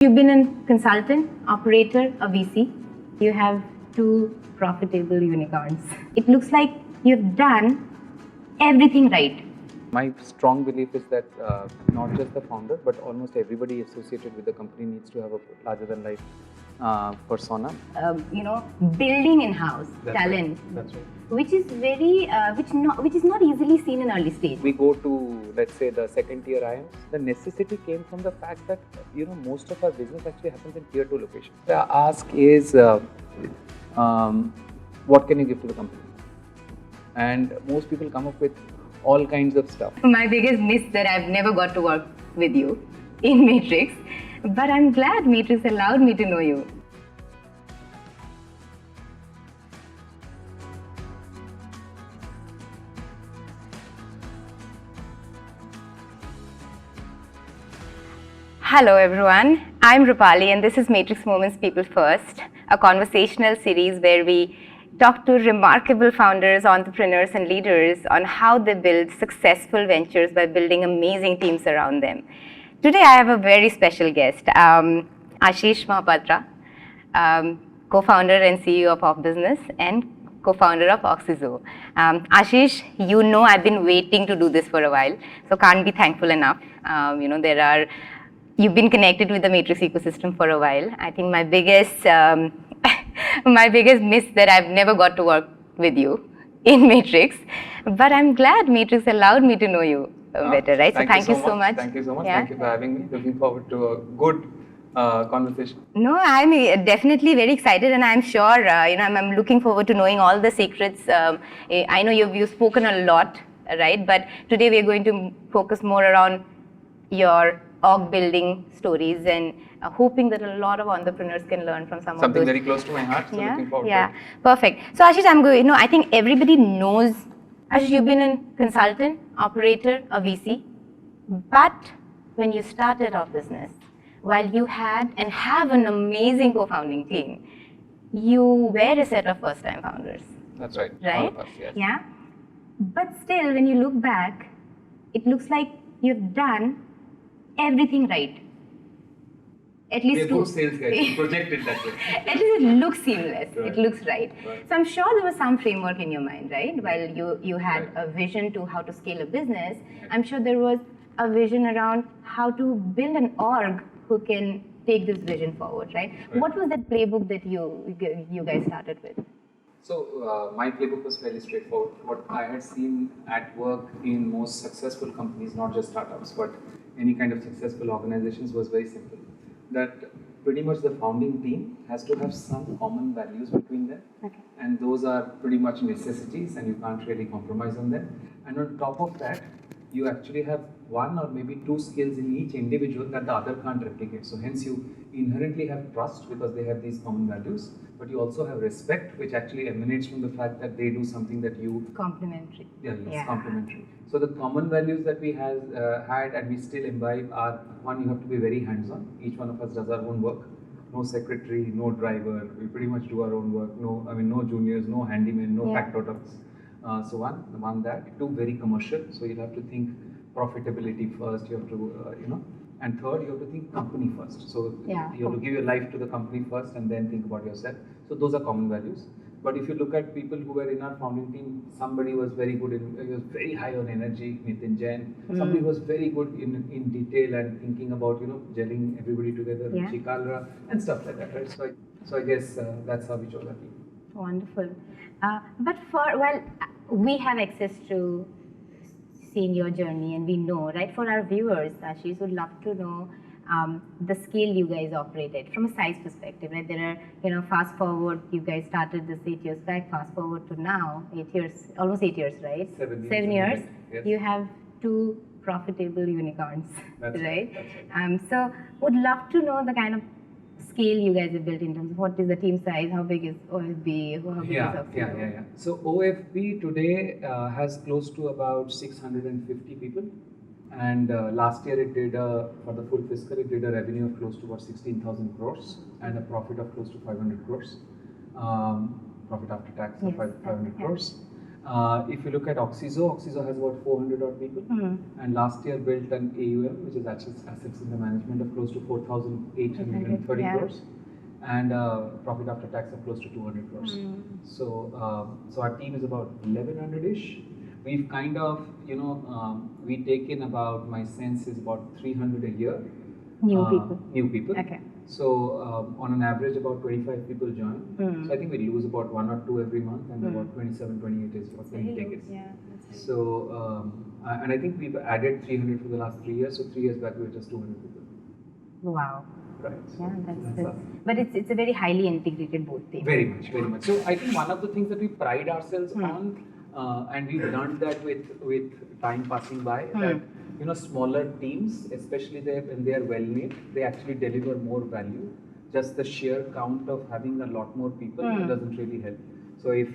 You've been a consultant, operator, a VC. You have two profitable unicorns. It looks like you've done everything right. My strong belief is that not just the founder, but almost everybody associated with the company needs to have a larger than life persona. Building in-house talent. Right. That's right. Which is which is not easily seen in early stage. We go to, let's say, the second tier IMs. The necessity came from the fact that most of our business actually happens in tier 2 locations. The ask is, what can you give to the company? And most people come up with all kinds of stuff. My biggest miss that I've never got to work with you in Matrix, but I'm glad Matrix allowed me to know you. Hello everyone, I'm Rupali and this is Matrix Moments People First, a conversational series where we talk to remarkable founders, entrepreneurs and leaders on how they build successful ventures by building amazing teams around them. Today I have a very special guest, Asish Mohapatra, co-founder and CEO of OfBusiness and co-founder of Oxyzo. Ashish, I've been waiting to do this for a while, so can't be thankful enough. You've been connected with the Matrix ecosystem for a while. I think my biggest miss that I've never got to work with you in Matrix, but I'm glad Matrix allowed me to know you better, right? So thank you so much. Thank you so much. Yeah. Thank you for having me. Looking forward to a good conversation. No, I'm definitely very excited, and I'm sure I'm looking forward to knowing all the secrets. I know you've spoken a lot, right? But today we're going to focus more around your org building stories and hoping that a lot of entrepreneurs can learn from some of those. Something very close to my heart, so looking forward to it. Perfect. So Ashish, I think everybody knows, Ashish, you've been a consultant, operator, a VC, but when you started OfBusiness, while you had and have an amazing co-founding team, you were a set of first-time founders. That's right. Right? All of us, yes. Yeah. But still, when you look back, it looks like you've done everything right. At least good sales guys projected that way. At least it looks seamless. Right. It looks right. So I'm sure there was some framework in your mind, right? While you had a vision to how to scale a business, I'm sure there was a vision around how to build an org who can take this vision forward, right? What was that playbook that you guys started with? So my playbook was fairly straightforward. What I had seen at work in most successful companies, not just startups, but any kind of successful organizations, was very simple. That pretty much the founding team has to have some common values between them. Okay. And those are pretty much necessities and you can't really compromise on them. And on top of that, you actually have one or maybe two skills in each individual that the other can't replicate. So hence you inherently have trust because they have these common values, but you also have respect, which actually emanates from the fact that they do something that you... Complementary. Yeah, complementary. So the common values that we had and we still imbibe are, one, you have to be very hands-on. Each one of us does our own work. No secretary, no driver. We pretty much do our own work. No juniors, no handymen, no factotums. So one that. Two, very commercial. So you'll have to think profitability first. You have to, and third, you have to think company first. So you have to give your life to the company first and then think about yourself. So those are common values. But if you look at people who were in our founding team, somebody was very good he was very high on energy, Nitin Jain. Somebody was very good in detail and thinking about, gelling everybody together, Ruchi Kalra and stuff like that, right? So I guess that's how we chose our team. Wonderful. But we have access to seeing your journey and we know, right? For our viewers, Ashish would love to know the scale you guys operated from a size perspective, right? There are, fast forward, you guys started this 8 years back, fast forward to now, 8 years, almost 8 years, right? 7 years. Yes. You have two profitable unicorns, That's right? Right. So would love to know the kind of scale you guys have built in terms of what is the team size, how big is OFB, how big is Oxyzo? Yeah. So OFB today has close to about 650 people. And last year it did, for the full fiscal, it did a revenue of close to about 16,000 crores and a profit of close to 500 crores. Profit after tax of 500 crores. If you look at Oxyzo has about 400 odd people, and last year built an AUM, which is assets in the management of close to 4,830 Yeah. crores, and profit after tax of close to 200 crores. So our team is about 1100-ish. We've kind of, we take in about, my sense is about 300 a year. New people. Okay. So on an average, about 25 people join. So I think we lose about 1 or 2 every month, and about 27, 28 is what we take it. Yeah, that's So and I think we've added 300 for the last 3 years. So 3 years back we were just 200 people. Wow. Right. So Yeah, that's us. but it's a very highly integrated both things. Very much, very much. So I think one of the things that we pride ourselves on, and we've learned that with time passing by, that smaller teams, especially when they are well knit, they actually deliver more value. Just the sheer count of having a lot more people doesn't really help. So if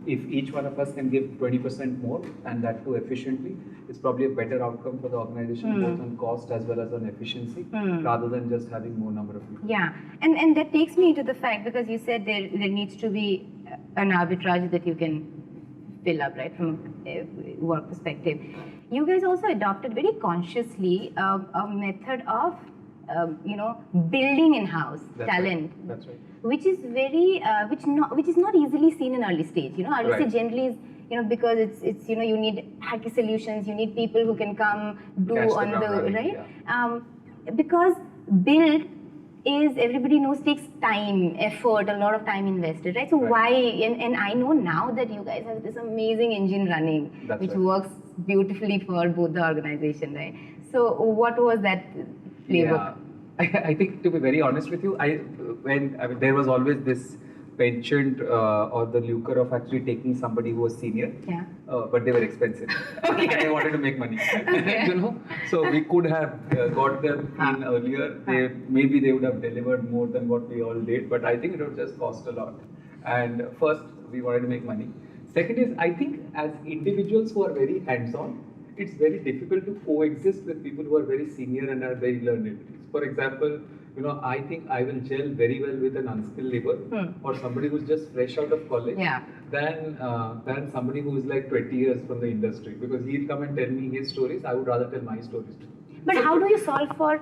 each one of us can give 20% more, and that too efficiently, it's probably a better outcome for the organization, both on cost as well as on efficiency, rather than just having more number of people. Yeah, and that takes me to the fact, because you said there needs to be an arbitrage that you can fill up, right, from a work perspective. You guys also adopted very consciously a method of building in-house talent. Right. That's right. Which is very which is not easily seen in early stage. Early stage generally is because it's you need hacky solutions, you need people who can come do Catch on the running, right. Yeah. Because build is, everybody knows, takes time, effort, a lot of time invested, right? So why, and I know now that you guys have this amazing engine running, which works beautifully for both the organization, right? So what was that playbook? Yeah. I think, to be very honest with you, there was always this penchant or the lucre of actually taking somebody who was senior, but they were expensive, and I wanted to make money. So we could have got them in earlier. Maybe they would have delivered more than what we all did, but I think it would just cost a lot. And first, we wanted to make money. Second is, I think as individuals who are very hands-on, it's very difficult to coexist with people who are very senior and are very learned. For example, I think I will gel very well with an unskilled labor or somebody who's just fresh out of college than somebody who is like 20 years from the industry, because he'll come and tell me his stories. I would rather tell my stories too. But so, how do you solve for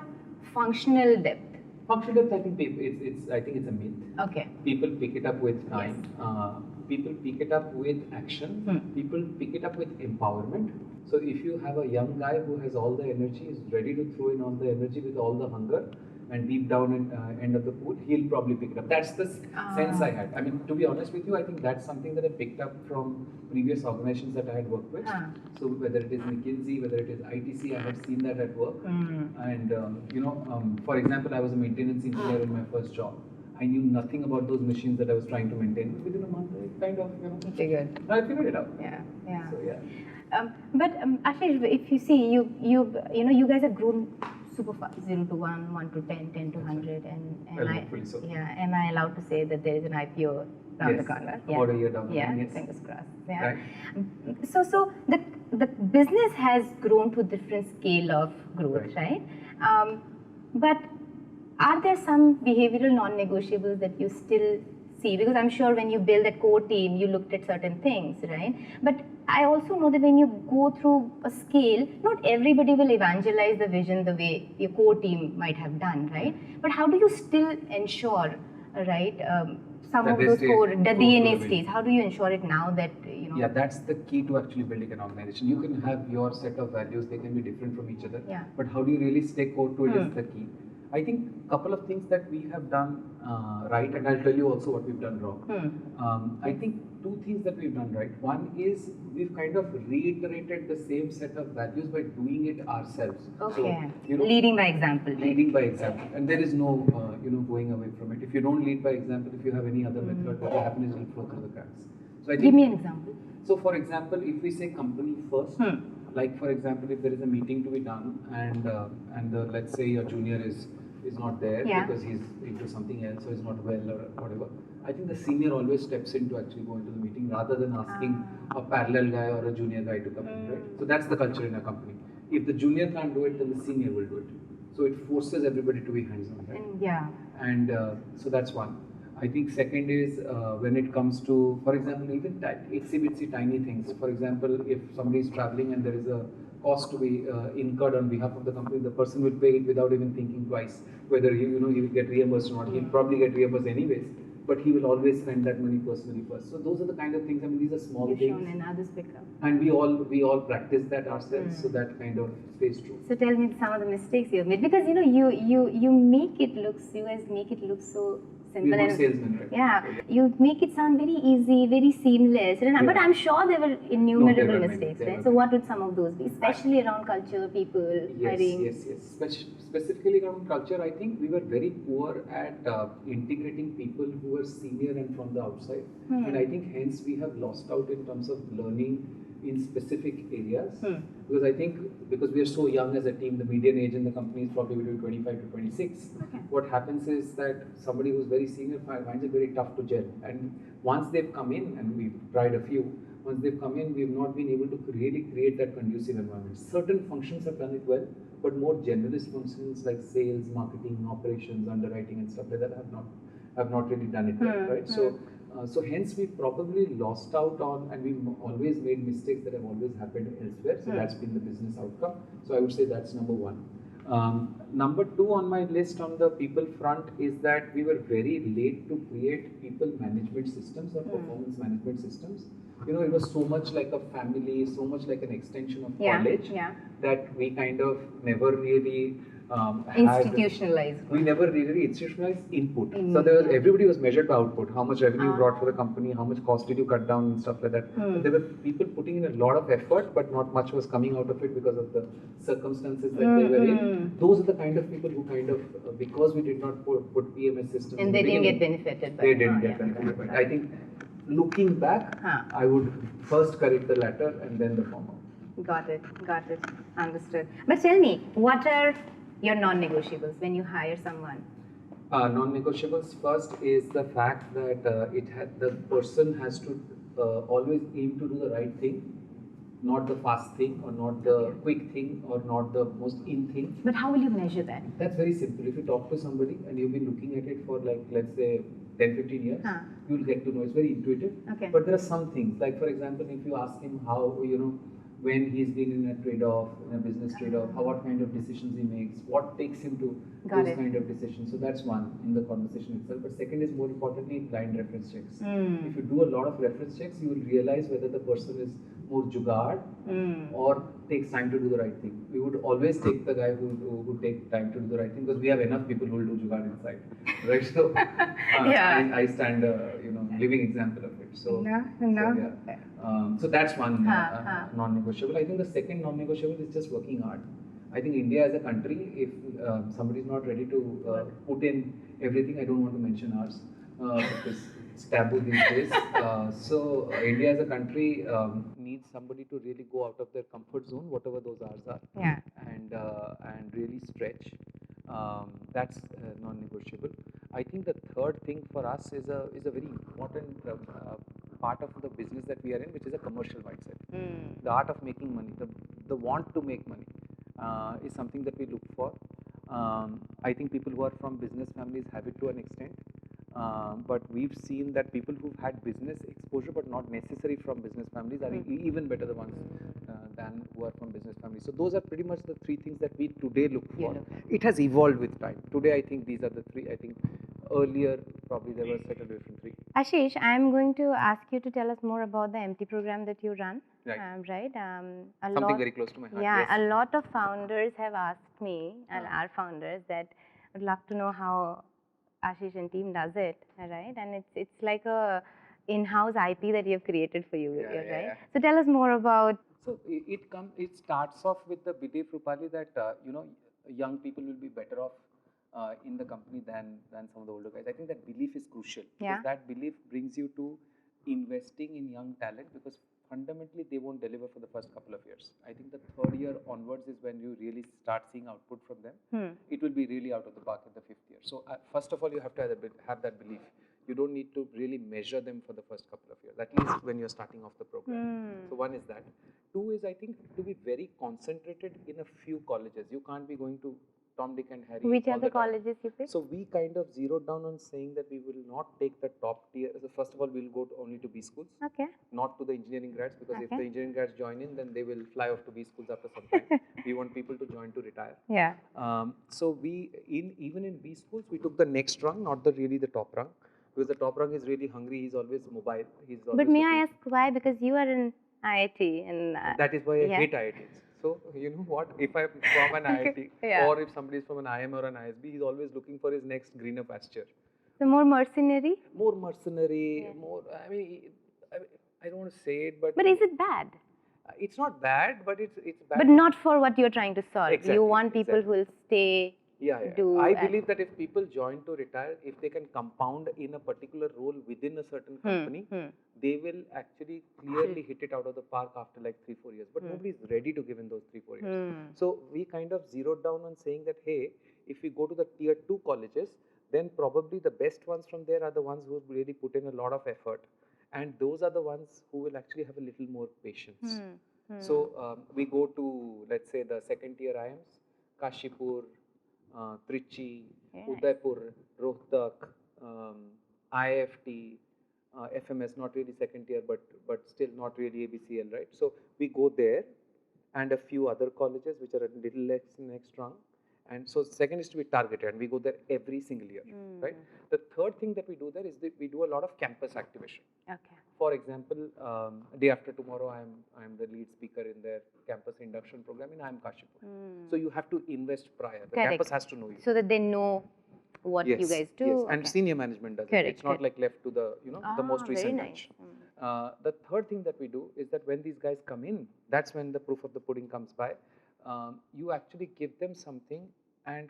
functional depth? Functional depth, I think it's a myth. Okay. People pick it up with time. Yes. People pick it up with action. People pick it up with empowerment. So if you have a young guy who has all the energy, is ready to throw in all the energy with all the hunger, and deep down at end of the pool, he'll probably pick it up. That's the sense I had. I mean, to be honest with you, I think that's something that I picked up from previous organizations that I had worked with. So whether it is McKinsey, whether it is ITC, I had seen that at work. And for example, I was a maintenance engineer in my first job. I knew nothing about those machines that I was trying to maintain. But within a month, I kind of I figured it out. Yeah. So yeah. But Ashish, if you see, you guys have grown super fast, 0 to 1, 1 to 10, 10 to 100, and hopefully so. Am I allowed to say that there is an IPO around the corner? About a year down the line. Yes, fingers crossed. Yeah. Right. So the business has grown to a different scale of growth, right? But are there some behavioral non-negotiables that you still see? Because I'm sure when you build a core team, you looked at certain things, right? But I also know that when you go through a scale, not everybody will evangelize the vision the way your core team might have done, right? But how do you still ensure, right, some that of those core, the DNA stays? How do you ensure it now that, Yeah, that's the key to actually building an organization. You can have your set of values, they can be different from each other. Yeah. But how do you really stay core to it is the key. I think a couple of things that we have done right, and I'll tell you also what we've done wrong. I think 2 things that we've done right. One is we've kind of reiterated the same set of values by doing it ourselves. Okay. So, leading by example. Leading by example, and there is no going away from it. If you don't lead by example, if you have any other method, what will happen is you'll flow through the cracks. So I think, give me an example. So for example, if we say company first, like for example, if there is a meeting to be done and let's say your junior is not there because he's into something else or is not well or whatever, I think the senior always steps in to actually go into the meeting rather than asking a parallel guy or a junior guy to come in, right? So that's the culture in a company. If the junior can't do it, then the senior will do it. So it forces everybody to be hands-on, right? Yeah. And so that's one. I think second is when it comes to, for example, even itsy bitsy tiny things. For example, if somebody is traveling and there is a cost to be incurred on behalf of the company, the person will pay it without even thinking twice whether he will get reimbursed or not. He'll probably get reimbursed anyways, but he will always spend that money personally first. So those are the kind of things. I mean, these are small You've things. shown and others pick up. And we all practice that ourselves, so that kind of stays true. So tell me some of the mistakes you've made, because you make it look, you guys make it look so simple. We're good salesmen, right? Yeah, So, you make it sound very easy, very seamless. And, But I'm sure there were innumerable mistakes, right? So what would some of those be, especially around culture, people, hiring? Yes. Specifically around culture, I think we were very poor at integrating people who were senior and from the outside. And I think hence we have lost out in terms of learning in specific areas. Because I think because we are so young as a team, the median age in the company is probably between 25 to 26. Okay. What happens is that somebody who's very senior finds it very tough to gel. And once they've come in, and we've tried a few, once they've come in, we've not been able to really create that conducive environment. Certain functions have done it well, but more generalist functions like sales, marketing, operations, underwriting, and stuff like that have not really done it well, right? So hence we probably lost out on, and we've always made mistakes that have always happened elsewhere. So that's been the business outcome. So I would say that's number one. Number two on my list on the people front is that we were very late to create people management systems or performance management systems. It was so much like a family, so much like an extension of college that we kind of never really institutionalized. We never really institutionalized input. So everybody was measured by output. How much revenue you brought for the company, how much cost did you cut down and stuff like that. There were people putting in a lot of effort, but not much was coming out of it because of the circumstances that they were in. Those are the kind of people who kind of, because we did not put PMS systems and they didn't get benefited by it. They didn't get benefited by it. I think looking back, I would first correct the latter and then the former. Got it. Understood. But tell me, what are your non-negotiables when you hire someone? Non-negotiables first is the fact that the person has to always aim to do the right thing, not the fast thing or not the quick thing or not the most in thing. But how will you measure that? That's very simple. If you talk to somebody and you've been looking at it for like, let's say 10-15 years, you'll get to know. It's very intuitive. Okay. But there are some things, like for example, if you ask him how, when he's been in a trade-off, in a business trade-off, what kind of decisions he makes, what takes him to those kind of decisions. So that's one in the conversation itself. But second is more importantly, blind reference checks. If you do a lot of reference checks, you will realize whether the person is more jugaad or takes time to do the right thing. We would always take the guy who takes time to do the right thing, because we have enough people who will do jugaad inside, right? So I stand living example of it. So so that's one non-negotiable. I think the second non-negotiable is just working hard. I think India as a country, if somebody is not ready to put in everything, I don't want to mention ours because it's taboo these days. So India as a country needs somebody to really go out of their comfort zone, whatever those hours are, and really stretch. That's non-negotiable. I think the third thing for us is a very important part of the business that we are in, which is a commercial mindset. The art of making money, the want to make money is something that we look for. I think people who are from business families have it to an extent. But we've seen that people who've had business exposure but not necessarily from business families are even better the ones than who are from business families. So those are pretty much the three things that we today look for. It has evolved with time. Today I think these are the three. I think earlier probably there were a set of different three. Ashish, I'm going to ask you to tell us more about the MT program that you run. Right. A Something lot, very close to my heart. Yeah, yes. a lot of founders have asked me, and our founders, that would love to know how Ashish and team does it, right? And it's like a in-house IP that you've created for you, right? So tell us more about. So it starts off with the belief, Rupali, that young people will be better off in the company than some of the older guys. I think that belief is crucial, because that belief brings you to investing in young talent, because fundamentally they won't deliver for the first couple of years. I think the third year onwards is when you really start seeing output from them. It will be really out of the park in the fifth year. So first of all, you have to have that belief. You don't need to really measure them for the first couple of years, at least when you're starting off the program. So one is that. Two is, I think, to be very concentrated in a few colleges. You can't be going to Tom, Dick and Harry. Which all are the time. colleges you picked? So we kind of zeroed down on saying that we will not take the top tier. So first of all, we'll go only to B schools. Okay. Not to the engineering grads, because if Okay. the engineering grads join in, then they will fly off to B schools after some time. We want people to join to retire. Yeah. So we, even in B schools, we took the next rung, not really the top rung, because the top rung is really hungry. He's always mobile. He's always. But may I ask why? Because you are in IIT and that is why I yeah. hate IITs. So you know what? If I'm from an IIT Yeah. or if somebody is from an IM or an ISB, he's always looking for his next greener pasture. So more mercenary? More mercenary, Yeah. more. I don't want to say it, but. But is it bad? It's not bad, but it's bad. But not for what you're trying to solve. Exactly, You want people who will stay. Yeah. I believe that if people join to retire, if they can compound in a particular role within a certain company, they will actually clearly hit it out of the park after like 3-4 years. But nobody is ready to give in those 3-4 years. So we kind of zeroed down on saying that, hey, if we go to the tier 2 colleges, then probably the best ones from there are the ones who really put in a lot of effort. And those are the ones who will actually have a little more patience. So we go to, let's say, the second tier IIMs, Kashipur, Trichy, Udaipur, Rohtak, IFT, FMS, not really second tier, but still not really ABCL, right? So we go there, and a few other colleges which are a little less next rung. And so second is to be targeted, and we go there every single year, right? The third thing that we do there is that we do a lot of campus activation. Okay. For example, day after tomorrow, I'm the lead speaker in their campus induction program in IIM Kashipur. So you have to invest prior. The campus has to know you. So that they know what you guys do. Yes, and senior management does it. It's not like left to the, the most recent batch. The third thing that we do is that when these guys come in, that's when the proof of the pudding comes by. You actually give them something and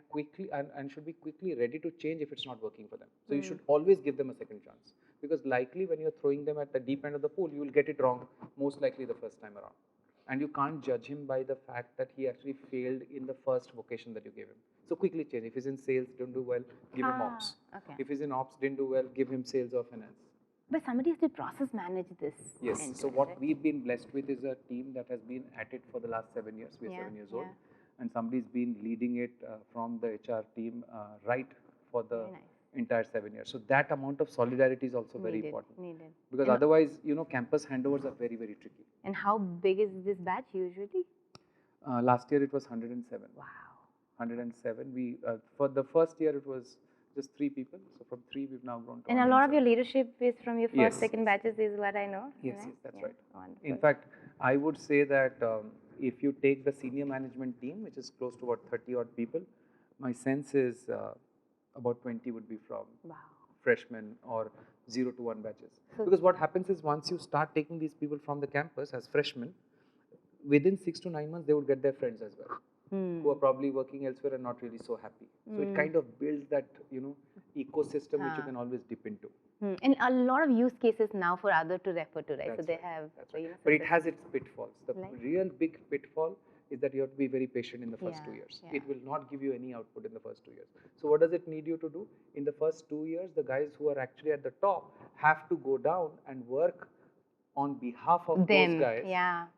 should be quickly ready to change if it's not working for them. So you should always give them a second chance, because likely when you're throwing them at the deep end of the pool, you will get it wrong most likely the first time around. And you can't judge him by the fact that he actually failed in the first vocation that you gave him. So quickly change. If he's in sales, didn't do well, give him ops. Okay. If he's in ops, didn't do well, give him sales or finance. But somebody has to process manage this. Yes. So what we've been blessed with is a team that has been at it for the last 7 years. We're 7 years old. And somebody's been leading it from the HR team right for the entire 7 years. So that amount of solidarity is also very important. Needed. Because otherwise, campus handovers are very, very tricky. And how big is this batch usually? Last year it was 107. Wow. 107. We for the first year it was just 3 people. So from 3 we've now grown to. And a lot of your leadership is from your first, second batches, is what I know. Yes, that's right. Wonderful. In fact, I would say that if you take the senior management team, which is close to about 30 odd people, my sense is about 20 would be from freshmen or 0 to 1 batches. Because what happens is once you start taking these people from the campus as freshmen, within 6 to 9 months they would get their friends as well, who are probably working elsewhere and not really so happy. So it kind of builds that ecosystem which you can always dip into. And a lot of use cases now for others to refer to, right? That's so they have. But it has its pitfalls. The real big pitfall is that you have to be very patient in the first 2 years. It will not give you any output in the first 2 years. So what does it need you to do? In the first 2 years, the guys who are actually at the top have to go down and work on behalf of those guys,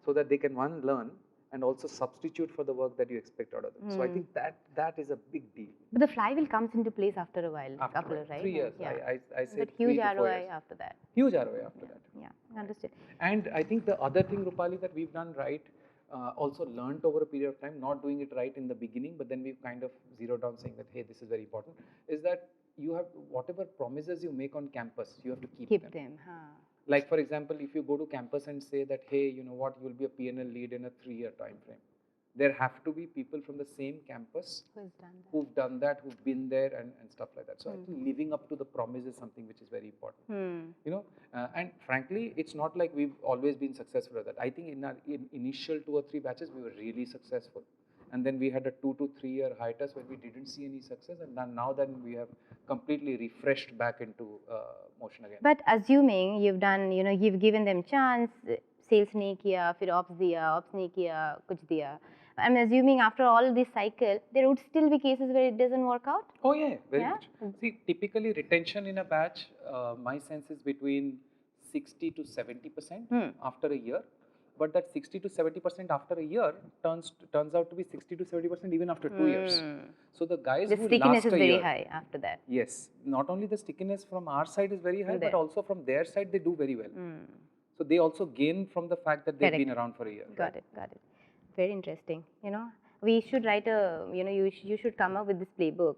so that they can learn and also substitute for the work that you expect out of them. So I think that is a big deal. But the flywheel comes into place after a while, right? 3 years. I say but huge 3 to 4 ROI years. after that. Huge ROI after that. Yeah, understood. And I think the other thing, Rupali, that we've done right, also learned over a period of time, not doing it right in the beginning, but then we've kind of zeroed down saying that, hey, this is very important, is that you have whatever promises you make on campus, you have to keep them. Like, for example, if you go to campus and say that, hey, you know what, you'll be a P&L lead in a 3-year time frame. There have to be people from the same campus who've done that, who've been there and stuff like that. So I think living up to the promise is something which is very important. And frankly, it's not like we've always been successful at that. I think in our initial 2 or 3 batches, we were really successful. And then we had a 2 to 3 year hiatus where we didn't see any success, and then now then we have completely refreshed back into motion again. But assuming you've done, you've given them chance, sales ne kiya, fir ops ne kiya, kuch diya. I'm assuming after all this cycle, there would still be cases where it doesn't work out? Oh yeah, very much. See, typically retention in a batch, my sense is between 60 to 70% after a year. but that 60 to 70% after a year turns out to be 60 to 70% even after 2 years. So the guys The who stickiness last is a very year, high after that. yes, not only the stickiness from our side is very high, From but there. also from their side they do very well. So they also gain from the fact that they've Correct. been around for a year. Got it. Very interesting. We should write you should come up with this playbook.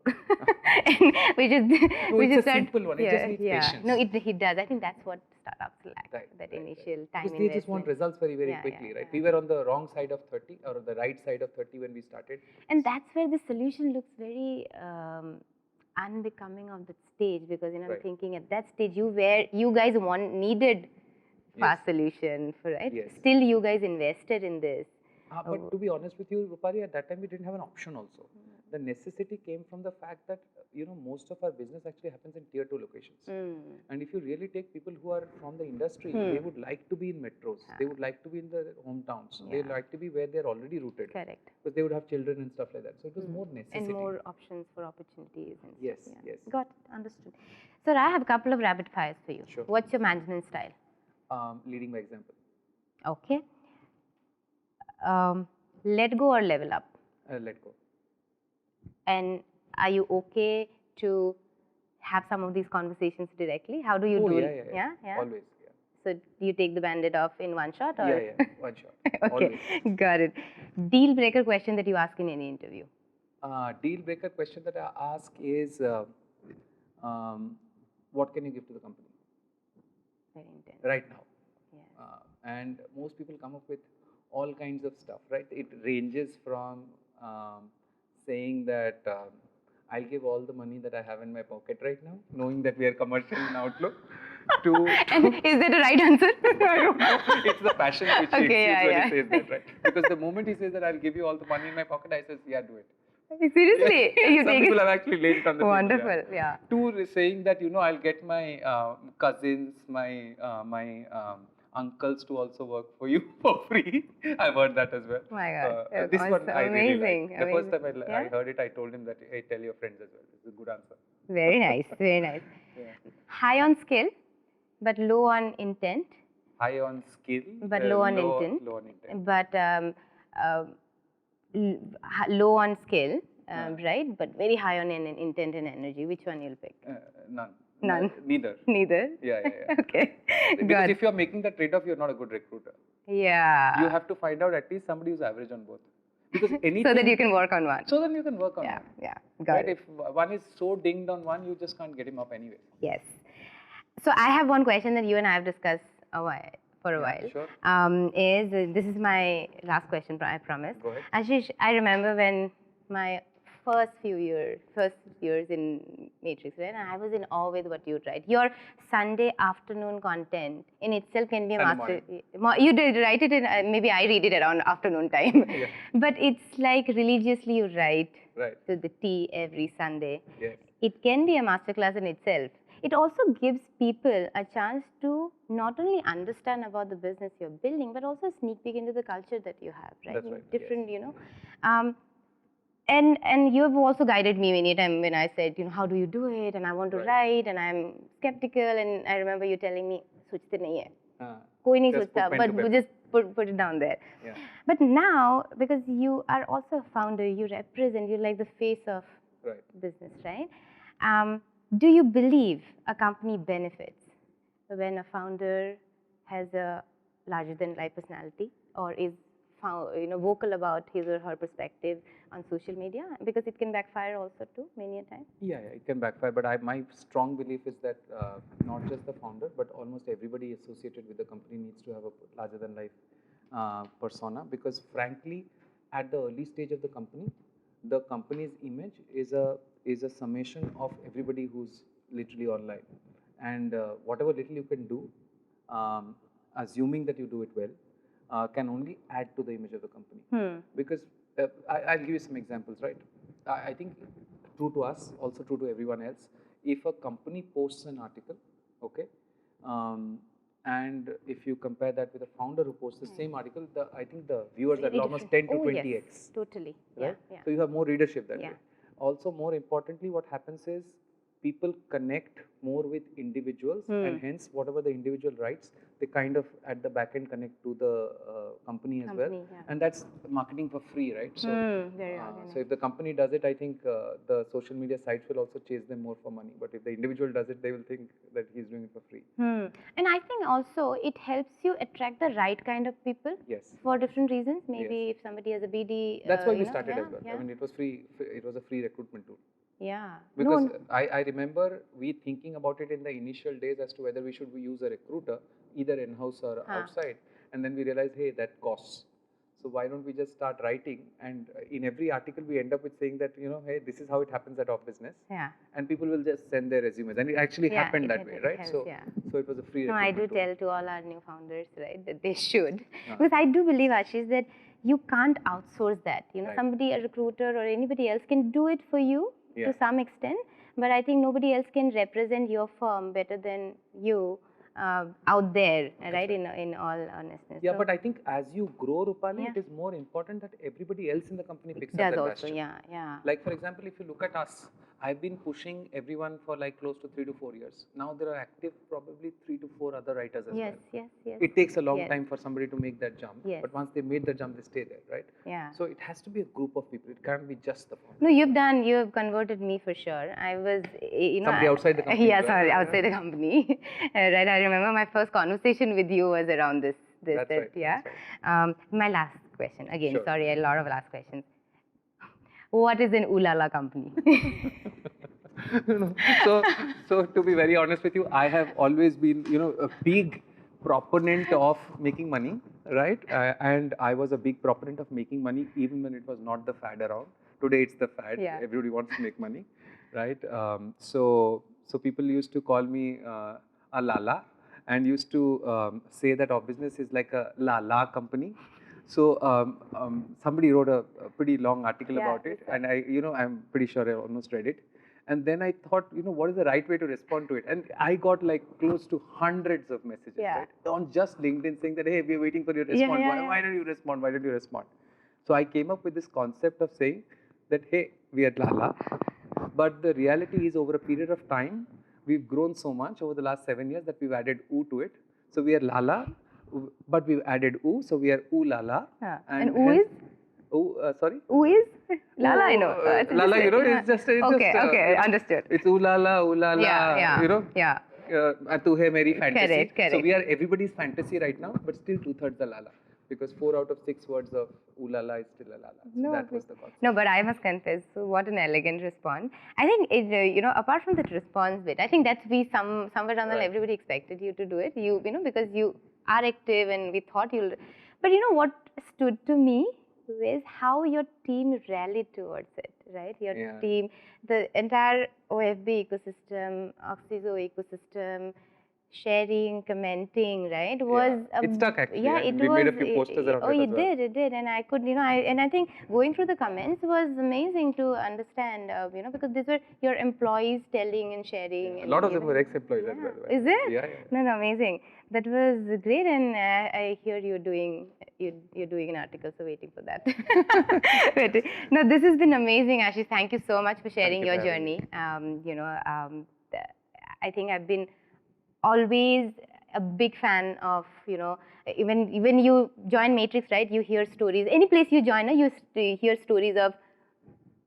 And we should No, we it's should a start, simple one. It just needs patience. No, it does. I think that's what startups lack. Right, That right, initial right. time Because investment. they just want results very, very Yeah, quickly, yeah, right? yeah. We were on the wrong side of 30 or the right side of 30 when we started. And that's where the solution looks very unbecoming of that stage, because I'm Right. thinking at that stage you guys needed fast Yes. solution for, right? Yes. Still you guys invested in this. But to be honest with you, Rupali, at that time we didn't have an option also. The necessity came from the fact that, most of our business actually happens in tier 2 locations. And if you really take people who are from the industry, they would like to be in metros. They would like to be in the hometowns. They Yeah. like to be where they're already rooted. Correct. Because they would have children and stuff like that. So it was more necessity. And more options for opportunities and Yes, stuff. yes. Got it. Understood. So I have a couple of rapid fires for you. Sure. What's your management style? Leading by example. Okay. Let go or level up? Let go. And are you okay to have some of these conversations directly? How do you do it? Yeah. Always, yeah. So do you take the bandit off in one shot? Or? Yeah, one shot. Okay, Always. got it. Deal breaker question that you ask in any interview? Deal breaker question that I ask is, what can you give to the company? Very intense. Right now. Yes. And most people come up with all kinds of stuff, right? It ranges from saying that I'll give all the money that I have in my pocket right now, knowing that we are commercial in Outlook, to And is that the right answer? it's the passion which he says that, right? Because the moment he says that I'll give you all the money in my pocket, I says, yeah, do it. Seriously? Yeah. You Some take people it? have actually laid it on the Wonderful, table. yeah. Two, saying that, I'll get my cousins, my uncles to also work for you for free. I've heard that as well. Oh my God. This one I really like. The first time Amazing. I heard it, I told him that, hey, tell your friends as well. It's a good answer. Very nice, very nice. Yeah. High on skill, but low on intent. High on skill, But low on intent. Low on intent. But low on skill, right? But very high on intent and energy. Which one you'll pick? None. None. Neither. Neither? Yeah. Okay. Because if you're making that trade-off, you're not a good recruiter. Yeah. You have to find out at least somebody who's average on both. Because anything, so that you can work on one. So then you can work on one. Yeah. Got it. If one is so dinged on one, you just can't get him up anyway. Yes. So I have one question that you and I have discussed for a while. Sure. This is my last question, I promise. Go ahead. Ashish, I remember when my first years in Matrix, right? And I was in awe with what you write. Your Sunday afternoon content in itself can be a master. You did write it in, maybe I read it around afternoon time. Yeah. But it's like religiously you write Right. to the T every Sunday. Yes. It can be a masterclass in itself. It also gives people a chance to not only understand about the business you're building, but also sneak peek into the culture that you have, right? That's right. Different, And you have also guided me many times when I said, how do you do it? And I want to write, and I'm skeptical. And I remember you telling me, "Sochte nahi hai." Koi nahi sochta, but we just put it down there. Yeah. But now, because you are also a founder, you're like the face of business, right? Do you believe a company benefits when a founder has a larger than life personality, or is vocal about his or her perspective on social media? Because it can backfire also too many a time. Yeah, it can backfire. But my strong belief is that not just the founder, but almost everybody associated with the company needs to have a larger than life persona. Because frankly, at the early stage of the company's image is a summation of everybody who's literally online. And whatever little you can do, assuming that you do it well, can only add to the image of the company. Because I'll give you some examples, right? I think true to us, also true to everyone else, if a company posts an article, okay, and if you compare that with a founder who posts the same article, I think the viewers are almost 10 to 20x. Yes, totally. Right? Yeah. So you have more readership that Yeah. way. Also, more importantly, what happens is people connect more with individuals, and hence whatever the individual writes, they kind of at the back end connect to the company as well. Yeah. And that's marketing for free, right? So, very organic. so if the company does it, I think the social media sites will also chase them more for money. But if the individual does it, they will think that he's doing it for free. And I think also it helps you attract the right kind of people. Yes. For different reasons. Maybe if somebody has a BD. That's why we started as well. I mean, it was free. It was a free recruitment tool. Yeah. Because I remember we thinking about it in the initial days as to whether we should use a recruiter, either in-house or outside. And then we realized, hey, that costs. So why don't we just start writing? And in every article, we end up with saying that, hey, this is how it happens at OfBusiness. Yeah. And people will just send their resumes. And it actually happened that way, right? So it was a free recruitment I do tell to all our new founders, right, that they should. Because I do believe, Ashish, that you can't outsource that. Somebody, a recruiter or anybody else can do it for you to some extent. But I think nobody else can represent your firm better than you. Out there, right? In all honesty. Yeah, but I think as you grow, Rupali, it is more important that everybody else in the company picks up that bastion. Yeah. Like for example, if you look at us, I've been pushing everyone for like close to 3 to 4 years. Now there are active probably 3 to 4 other writers as well. Yes. It takes a long time for somebody to make that jump. But once they made the jump, they stay there, right? Yeah. So it has to be a group of people. It can't be just the founder. No, you have converted me for sure. I was, somebody outside the company. Yeah, sorry, outside the company. Right. I remember my first conversation with you was around this. That's right. Yeah. That's right. My last question. Again, sorry, a lot of last questions. What is an Ulala company? So to be very honest with you, I have always been, a big proponent of making money, right? And I was a big proponent of making money even when it was not the fad around. Today it's the fad. Everybody wants to make money, right? So people used to call me a Lala, and used to say that OfBusiness is like a La company. So somebody wrote a pretty long article about it, and I'm pretty sure I almost read it. And then I thought, what is the right way to respond to it? And I got like close to hundreds of messages, right? On just LinkedIn saying that, hey, we're waiting for your response. Why don't you respond? Why don't you respond? So I came up with this concept of saying that, hey, we are Lala. But the reality is, over a period of time, we've grown so much over the last 7 years that we've added oo to it. So we are Lala, but we've added oo. So we are oo Lala. And oo is? Sorry? Oo is? Lala, I know. Lala, it's just... Okay, understood. It's oo Lala, Tu hai meri fantasy. Correct. So we are everybody's fantasy right now, but still 2/3 are Lala. Because 4 out of 6 words of ooh la la is still a Lala. So that was the concept. No, but I must confess, so what an elegant response. I think, apart from that response bit, I think that's somewhere down the line, everybody expected you to do it. Because you are active and we thought you'll... But what stood to me is how your team rallied towards it, right? Your team, the entire OFB ecosystem, Oxyzo ecosystem, sharing, commenting, right? It stuck actually. Yeah, it we was. made a few posters around it as well. It did, and I could, and I think going through the comments was amazing to understand, because these were your employees telling and sharing. A lot of them were ex-employees as well. Is it? Yeah. No, amazing. That was great, and I hear you're doing an article, so waiting for that. But no, this has been amazing, Ashish. Thank you so much for sharing your journey. I think I've been always a big fan of, even you join Matrix, right? You hear stories. Any place you join, you hear stories of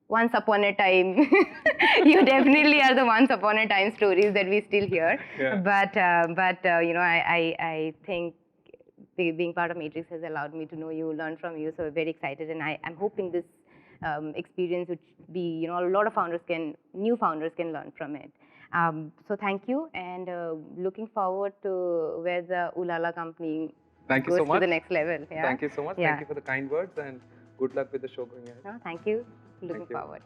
once upon a time. You definitely are the once upon a time stories that we still hear. Yeah. But I think being part of Matrix has allowed me to know you, learn from you. So very excited, and I'm hoping this experience would be, a lot of new founders can learn from it. So thank you, and looking forward to where the Ulala company goes to the next level. Thank you so much. Thank you for the kind words, and good luck with the show going ahead. No, thank you. Looking forward.